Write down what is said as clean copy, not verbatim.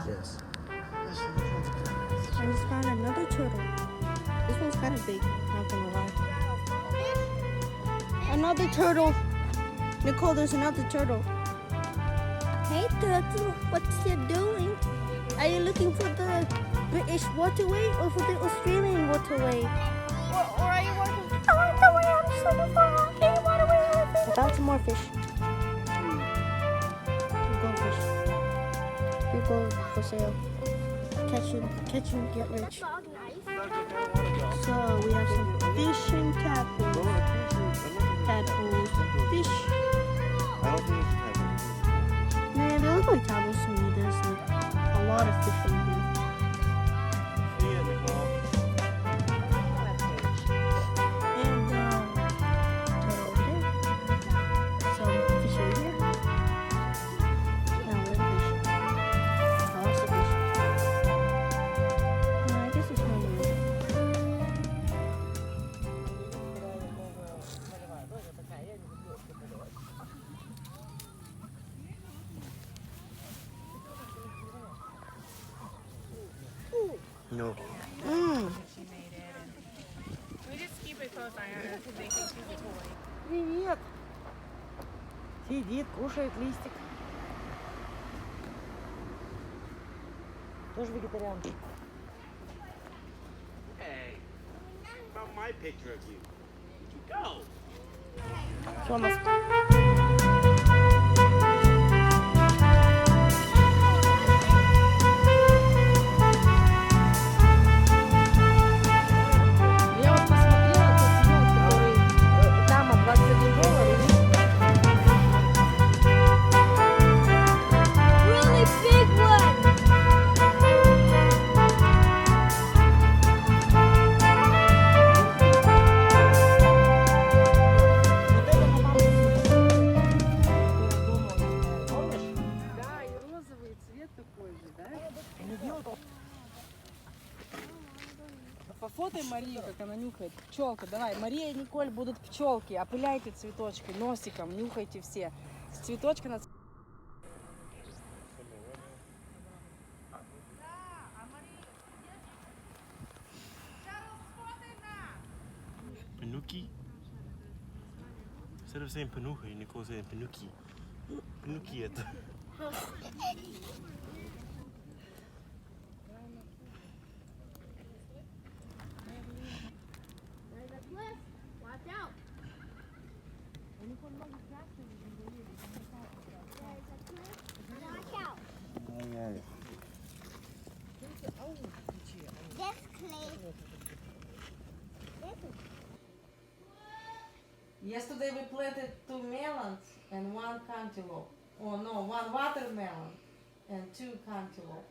Yes. I just found another turtle. This one's kind of big, not gonna lie. Another turtle. Nicole, there's another turtle. Hey turtle, what you doing? Are you looking for the British waterway or for the Australian waterway? Or are you working? I want the way I'm looking for any waterway. I found some more fish. Goldfish. You go for sale. Catch and get rich. So we have some fish and tadpoles. Tadpoles. Fish. I don't think it's a type. Man, they look like tadpoles to me. There's like a lot of fish over here. See it, Nicole. And turtle over there. Some fish over here. And a little fish. Lots of fish. No, I guess it's not really. No. We just keep it close by her because they think she's a toy. Привет. Сидит, кушает листик. Тоже вегетарианка. Hey, about my picture of you. Where'd you go? Что у нас? Я вот посмотрела тот мед, который там от $21. Really big one! Вот это на маму помнишь? Да, и розовый цвет такой же, да? Пофотай Марию, как она нюхает. Пчелка, давай. Мария и Николь будут пчелки. Опыляйте цветочки носиком, нюхайте все. С цветочка на Panuki? Instead of saying panuki, Nicole saying panuki. Panuki it. Watch out! Watch out! This place. Yesterday we planted 2 melons and 1 cantaloupe. Oh no, 1 watermelon and 2 cantaloupe.